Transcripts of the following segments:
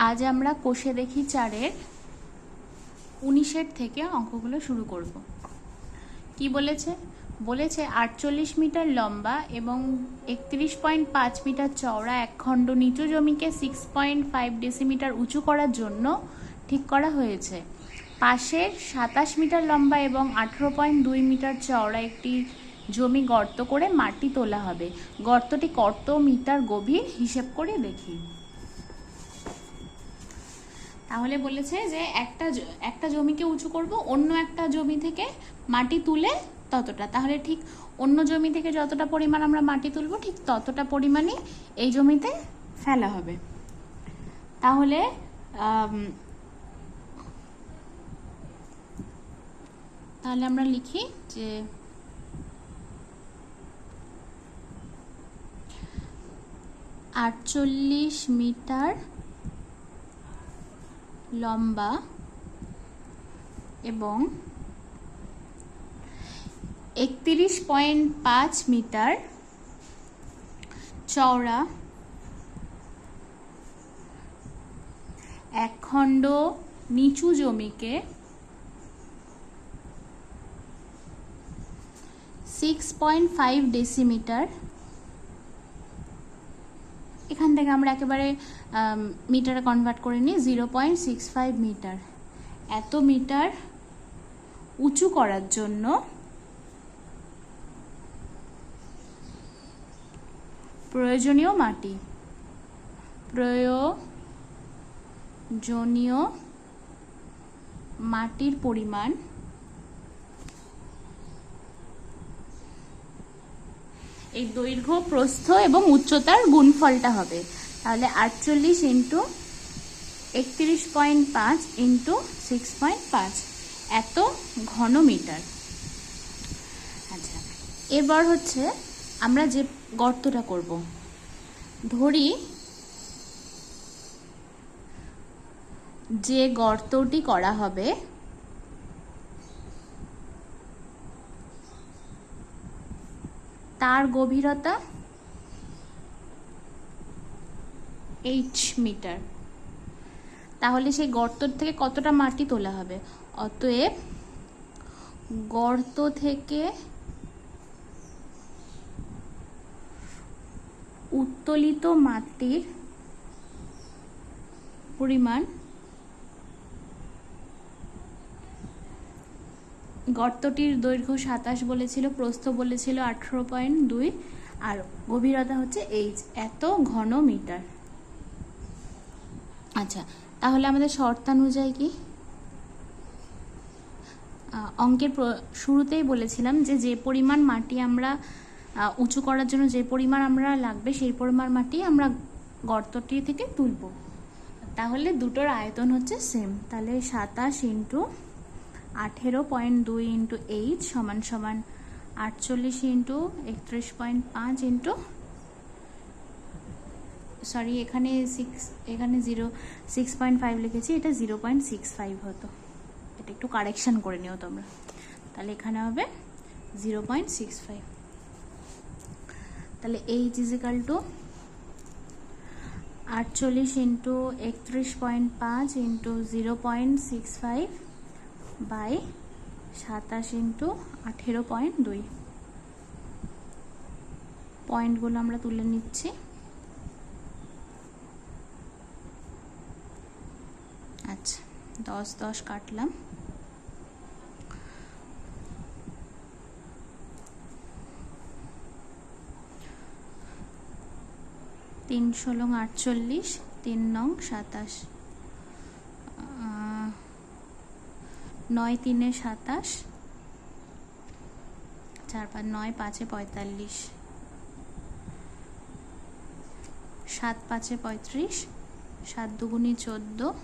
আজ আমরা কোষে দেখি 4-এর 19-এর থেকে অঙ্কগুলো শুরু করব। কি বলেছে? বলেছে 48 মিটার লম্বা এবং 31.5 মিটার চওড়া এক খণ্ড নিচু জমিকে 6.5 ডেসিমিটার উঁচু করার জন্য ঠিক করা হয়েছে। পাশের 27 মিটার লম্বা এবং 18.2 মিটার চওড়া একটি জমি গর্ত করে মাটি তোলা হবে। গর্তটি কত মিটার গভীর হিসেব করে দেখি। তাহলে বলেছে যে একটা জমিকে উঁচু করব, অন্য একটা জমি থেকে মাটি তুলে ততটা। তাহলে ঠিক অন্য জমি থেকে যতটা পরিমাণ আমরা মাটি তুলব ঠিক ততটা পরিমাণই এই জমিতে ফেলা হবে। তাহলে আমরা লিখি যে 48 মিটার লম্বা এবং 31.5 মিটার চওড়া এক খণ্ড নিচু জমিকে 6.5 ডেসিমিটার, এখান থেকে আমরা একেবারে মিটারে কনভার্ট করে নিই, 0.65 মিটার, এত মিটার উঁচু করার জন্য প্রয়োজনীয় মাটির পরিমাণ এই দৈর্ঘ্য, প্রস্থ এবং উচ্চতার গুণফলটা হবে। তাহলে 48 ইন্টু 31.5 ইন্টু 6.5, এত ঘন মিটার। আচ্ছা, এবার হচ্ছে আমরা যে গর্তটা করব, ধরি যে গর্তটি করা হবে তার গভীরতা h মিটার। তাহলে সেই গর্ত থেকে কতটা মাটি তোলা হবে? অতএব গর্ত থেকে উত্তোলিত মাটির পরিমাণ, গর্তটির দৈর্ঘ্য 27 বলেছিল, প্রস্থ বলেছিল 18.2 আর গভীরতা হচ্ছে h, এত ঘন মিটার। আচ্ছা, তাহলে আমাদের শর্তানুযায়ী কি অঙ্কের শুরুতেই বলেছিলাম যে পরিমাণ মাটি আমরা উঁচু করার জন্য যে পরিমাণ আমরা লাগবে সেই পরিমাণ মাটি আমরা গর্তটি থেকে তুলব। তাহলে দুটোর আয়তন হচ্ছে সেম। তাহলে 27 ইন্টু 18.2 ইন্টু 8 সমান সমান 48 ইন্টু 31.5 ইন্টু, সরি এখানে 6.5 লিখেছি, এটা 0.65 হতো, এটা একটু কারেকশন করে নিও তোমরা। তাহলে এখানে হবে 0.65। তাহলে h is equal to 48 into 31.5 into 0.65 by 27 into 18.2। পয়েন্টগুলো আমরা তুলে নিচ্ছি। আচ্ছা, 10 কাটলাম। তিন 16 48, 3 9 27, 9 3 27, 4 5 9 5 45, 7 5 35, 7 2 14,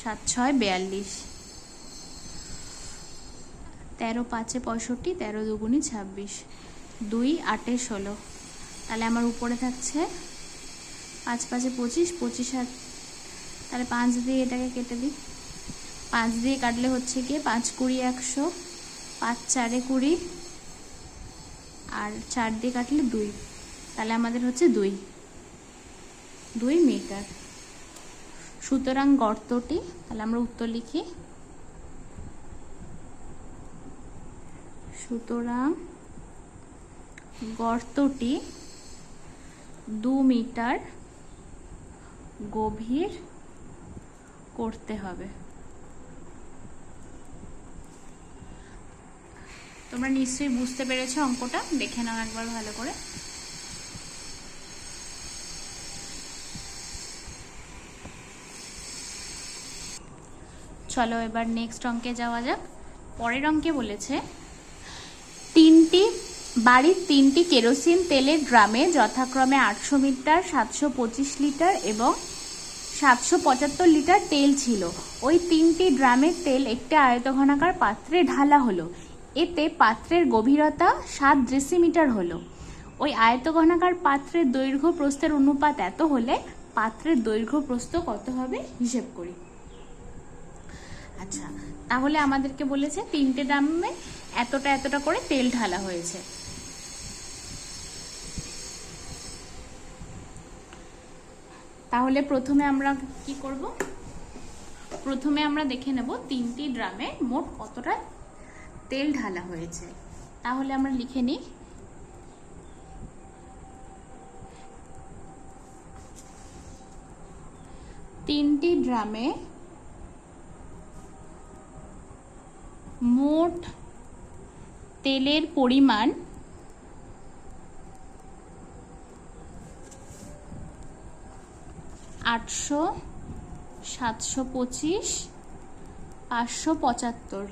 7 6 42, 13 5 65, 13 2 26, 2 8 16। তাহলে আমার উপরে থাকছে 5 5 25, 25 আর তাহলে 5 দিয়ে এটাকে কেটে দিই। 5 দিয়ে কাটলে হচ্ছে গিয়ে 5 20 100, 5 4 20 আর 4 দিয়ে কাটলে 2, তাহলে আমাদের হচ্ছে 2 মিটার। সুতরাং গর্তটি, তাহলে আমরা উত্তর লিখি, সুতরাং গর্তটি 2 মিটার গভীর করতে হবে। তোমরা নিশ্চয়ই বুঝতে পেরেছো অঙ্কটা, দেখে নাও একবার ভালো করে। চলো এবার নেক্সট অঙ্কে যাওয়া যাক। পরের অঙ্কে বলেছে বাড়ির 3টি কেরোসিন তেলের ড্রামে যথাক্রমে 800 লিটার, 725 লিটার এবং 775 লিটার তেল ছিল। ওই 3টি ড্রামের তেল একটি আয়তঘনাকার পাত্রে ঢালা হলো। এতে পাত্রের গভীরতা 7 ডেসিমিটার হলো। ওই আয়তঘনাকার পাত্রের দৈর্ঘ্য প্রস্থের অনুপাত এত হলে পাত্রের দৈর্ঘ্য প্রস্থ কত হবে হিসেব করি। আচ্ছা, তাহলে আমাদেরকে বলেছে 3টে ড্রামে এতটা এতটা করে তেল ঢালা হয়েছে। তাহলে প্রথমে আমরা কি করব, প্রথমে আমরা দেখে নেব 3টি ড্রামে মোট কতটা তেল ঢালা হয়েছে। তাহলে আমরা লিখে নিই, তিনটি ড্রামে মোট তেলের পরিমাণ 800, 725, 575,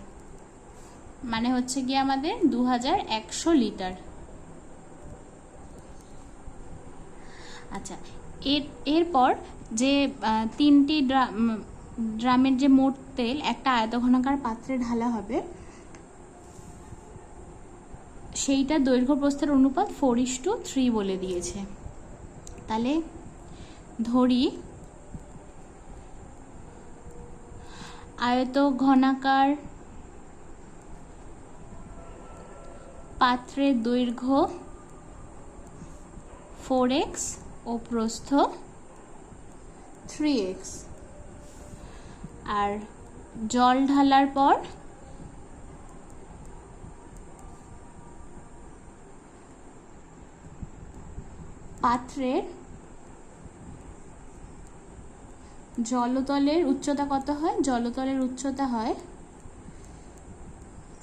মানে হচ্ছে গিয়ে আমাদের 2100 লিটার। আচ্ছা, এরপর যে 3টি ড্রামের যে মোট তেল একটা আয়তঘনাকার পাত্রে ঢালা হবে, সেইটা দৈর্ঘ্য প্রস্থের অনুপাত 4:3 বলে দিয়েছে। তাহলে ধরি আয়তঘনাকার পাত্রের দৈর্ঘ্য 4x ও প্রস্থ 3x, আর জল ঢালার পর পাত্রের জলতলের উচ্চতা কত হয়? জলতলের উচ্চতা হয়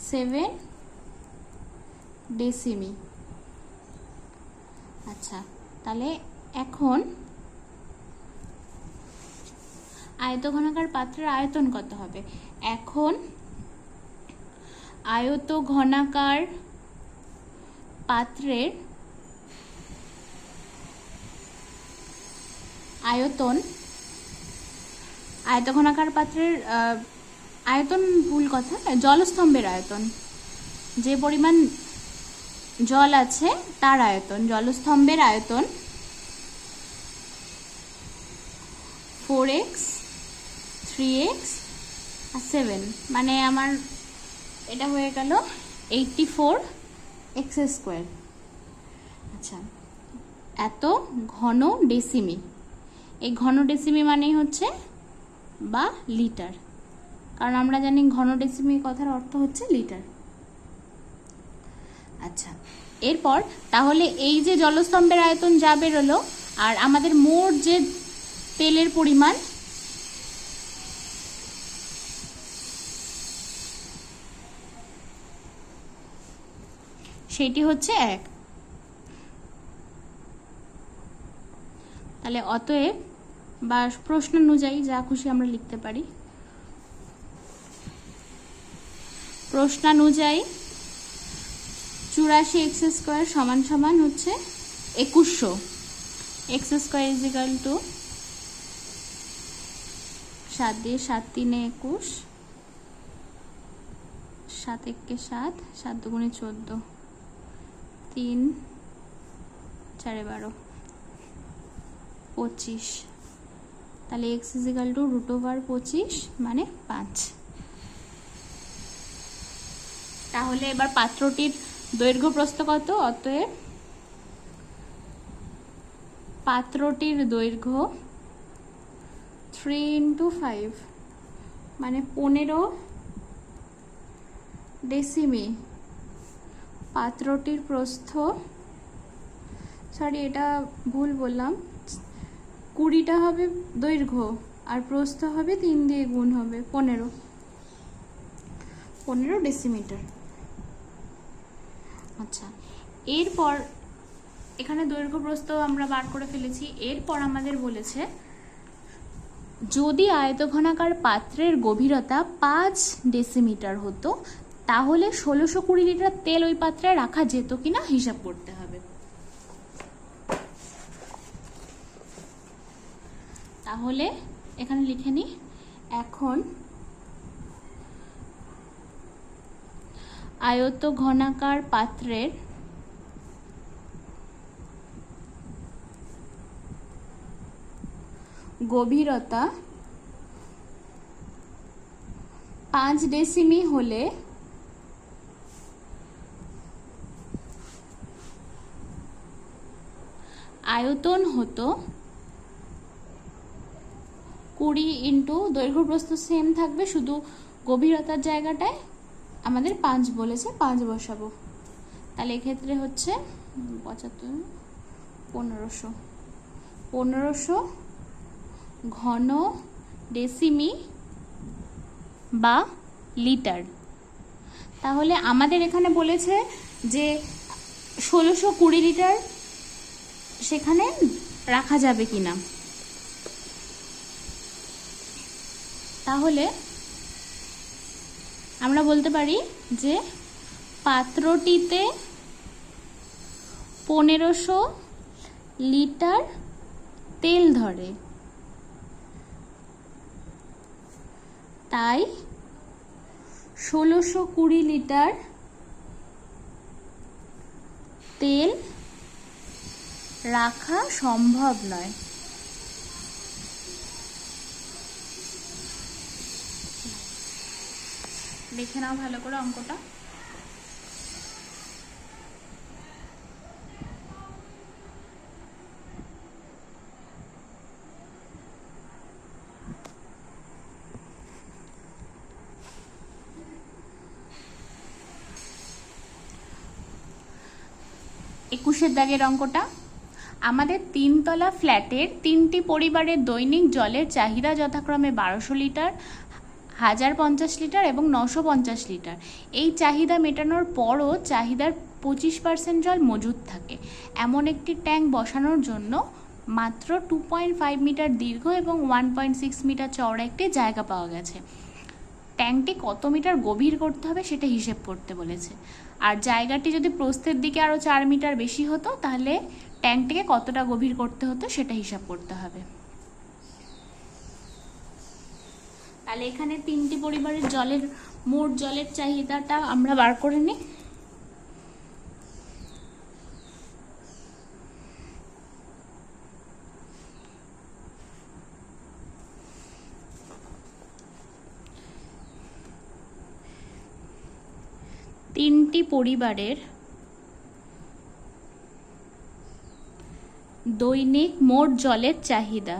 7 ডেসিমি। আচ্ছা, তাহলে এখন আয়তঘনাকার পাত্রের আয়তন কত হবে? এখন আয়তঘনাকার পাত্রের আয়তন, আয়তঘনাকার পাত্রের আয়তন ভুল কথা, জলস্তম্ভের আয়তন, যে পরিমাণ জল আছে তার আয়তন, জলস্তম্ভের আয়তন 4x, 3x আর 7, মানে আমার এটা হয়ে গেল 84x স্কোয়ার। আচ্ছা, এত ঘন ডেসিমি, এই ঘন ডেসিমি মানেই হচ্ছে বা লিটার, কারণ আমরা জানি ঘন ডেসিমি কথার অর্থ হচ্ছে লিটার। আচ্ছা, এরপর তাহলে এই যে জলস্তম্ভের আয়তন যা বেরোলো আর আমাদের মোট যে তেলের পরিমাণ, সেটি হচ্ছে 1। তাহলে অতএব বা প্রশ্ন অনুযায়ী যা খুশি আমরা লিখতে পারি, প্রশ্নানুযায়ী 84x স্কোয়ার সমান সমান হচ্ছে 2100। x square is equal to 7 দিয়ে 7 3 21, 7 1 7, 7 2 14, 3 4 12, 25। তাহলে x ইজ ইকাল টু √25 মানে 5। তাহলে এবার পাত্রটির দৈর্ঘ্য প্রস্থ কত? অতএব পাত্রটির দৈর্ঘ্য 3 × 5 মানে 15 ডেসিমি। পাত্রটির প্রস্থ, সরি এটা ভুল বললাম, 20টা হবে দৈর্ঘ্য আর প্রস্থ হবে 3 দিয়ে গুণ হবে 15 ডেসিমিটার। আচ্ছা, এরপর এখানে দৈর্ঘ্য প্রস্থ আমরা বার করে ফেলেছি। এরপর আমাদের বলেছে যদি আয়তঘনাকার পাত্রের গভীরতা 5 ডেসিমিটার হতো তাহলে 1620 লিটার তেল ওই পাত্রে রাখা যেত কিনা হিসাব করতে হবে। তাহলে এখানে লিখে নি, এখন আয়তঘনাকার পাত্রের গভীরতা 5 ডেসিমি হলে আয়তন হতো 20 ইন্টু দৈর্ঘ্য প্রস্থ সেম থাকবে, শুধু গভীরতার জায়গাটায় আমাদের 5 বলেছে, 5 বসাবো। তাহলে এক্ষেত্রে হচ্ছে 1500 ঘন ডেসিমি বা লিটার। তাহলে আমাদের এখানে বলেছে যে 1620 লিটার সেখানে রাখা যাবে কিনা। তাহলে আমরা বলতে পারি যে পাত্রটিতে 1500 লিটার তেল ধরে, তাই 1620 লিটার তেল রাখা সম্ভব নয়। দেখে নাও ভালো করে অঙ্কটা। একুশের দাগের অঙ্কটা, আমাদের 3 তলা ফ্ল্যাটের 3টি পরিবারের দৈনিক জলের চাহিদা যথাক্রমে 1200 লিটার, 1050 লিটার এবং 950 লিটার। এই চাহিদা মেটানোর পরও চাহিদার 25% জল মজুদ থাকে। এমন একটি ট্যাঙ্ক বসানোর জন্য মাত্র 2.5 মিটার দীর্ঘ এবং 1.6 মিটার চওড়া একটি জায়গা পাওয়া গেছে। ট্যাঙ্কটি কত মিটার গভীর করতে হবে সেটা হিসেব করতে বলেছে। আর জায়গাটি যদি প্রস্থের দিকে আরও 4 মিটার বেশি হতো তাহলে ট্যাঙ্কটিকে কতটা গভীর করতে হতো সেটা হিসাব করতে হবে। তাহলে এখানে 3টি পরিবারের মোট জলের চাহিদাটা আমরা বার করে নিই। তিনটি পরিবারের দৈনিক মোট জলের চাহিদা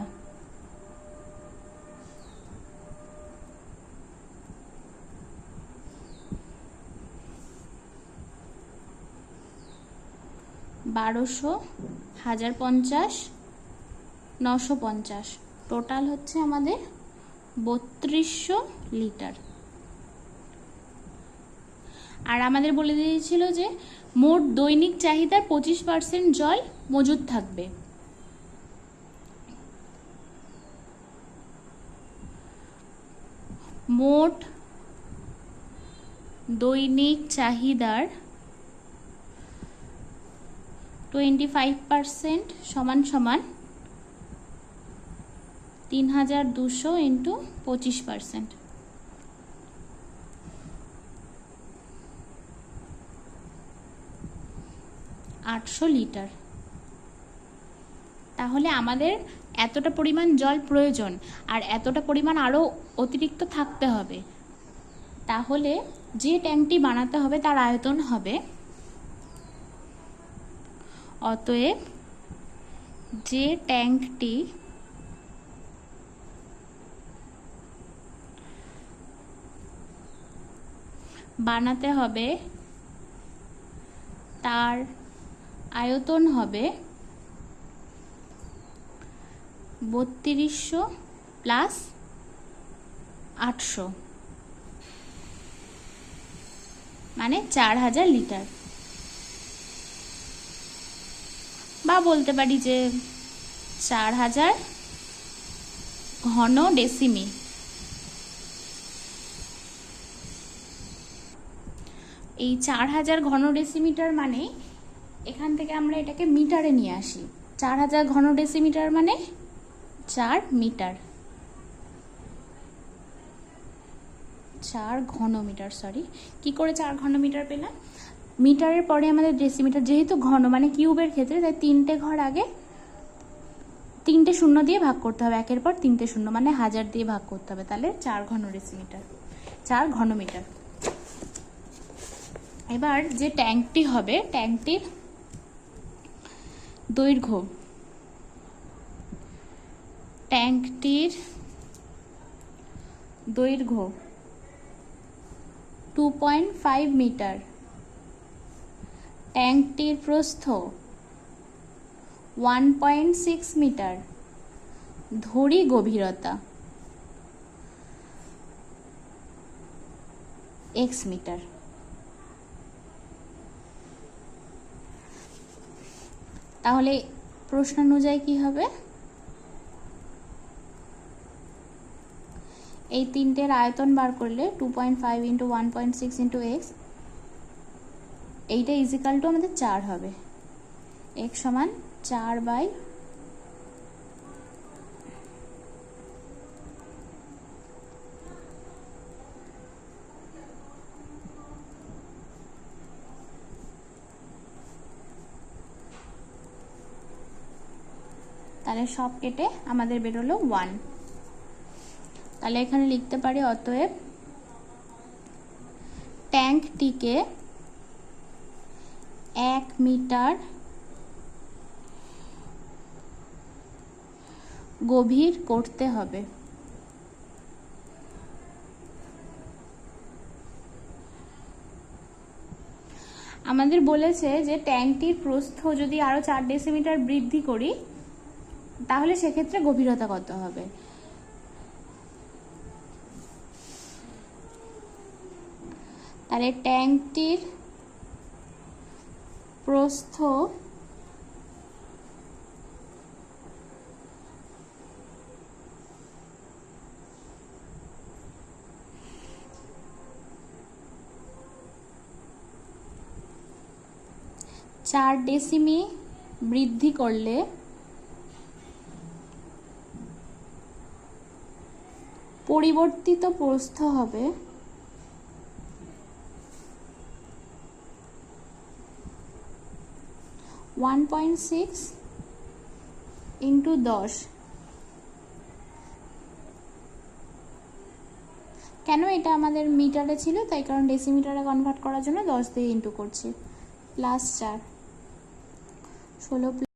বারোশো, 1050, 950, টোটাল হচ্ছে আমাদের 3200 লিটার। আর আমাদের বলে দিয়েছিল যে মোট দৈনিক চাহিদার 25% জল মজুদ থাকবে। মোট দৈনিক চাহিদার 25% সমান সমান 3200 ইন্টু 25%, 800 লিটার। তাহলে আমাদের এতটা পরিমাণ জল প্রয়োজন আর এতটা পরিমাণ আরও অতিরিক্ত থাকতে হবে। তাহলে যে ট্যাঙ্কটি বানাতে হবে তার আয়তন হবে, অতএব যে ট্যাঙ্কটি বানাতে হবে তার আয়তন হবে 3200 প্লাস 800 মানে 4000 লিটার, বা বলতে পারি যে 4000 ঘন ডেসিমি। এই 4000 ঘন ডেসিমিটার মানে এখান থেকে আমরা এটাকে মিটারে নিয়ে আসি। 4000 ঘন ডেসিমিটার মানে 4 মিটার, 4 ঘন মিটার, সরি কি করে 4 ঘন মিটার পেলাম? মিটারের পরে আমাদের ডেসিমিটার, যেহেতু ঘন মানে কিউবের ক্ষেত্রে, তাই 3টে ঘর আগে 3টে শূন্য দিয়ে ভাগ করতে হবে, একের পর 3টে শূন্য মানে 1000 দিয়ে ভাগ করতে হবে, তাহলে 4 ঘন ডেসিমিটার, 4 ঘন মিটার। এবার যে ট্যাঙ্কটি হবে, ট্যাঙ্কটির দৈর্ঘ্য, ট্যাঙ্কটির দৈর্ঘ্য 2.5 মিটার, ট্যাঙ্কটির প্রস্থ 1.6 মিটার, ধরি গভীরতা x মিটার। তাহলে প্রশ্ন অনুযায়ী কি হবে? এই তিনটের আয়তন বার করলে 2.5 ইন্টু 1.6 ইন্টু x, এইটা ইজিক্যাল টু আমাদের 4 হবে। x সমান 4 বাই তাহলে সব কেটে আমাদের বেরোলো 1। তাহলে এখানে লিখতে পারি অতএব ট্যাঙ্কটিকে 1 মিটার গভীর করতে হবে। আমাদের বলেছে যে ট্যাঙ্কটির প্রস্থ যদি আরো 4 ডেসিমিটার বৃদ্ধি করি তাহলে সেক্ষেত্রে গভীরতা কত হবে। তাহলে ট্যাঙ্কটির প্রস্থ চার ডেসিমি বৃদ্ধি করলে পরিবর্তিত প্রস্থ হবে 1.6 ইন্টু 10। কেন এটা আমাদের মিটারে ছিল, তাই কারণ ডেসিমিটারে কনভার্ট করার জন্য 10 দিয়ে ইন্টু করছি, প্লাস 4 16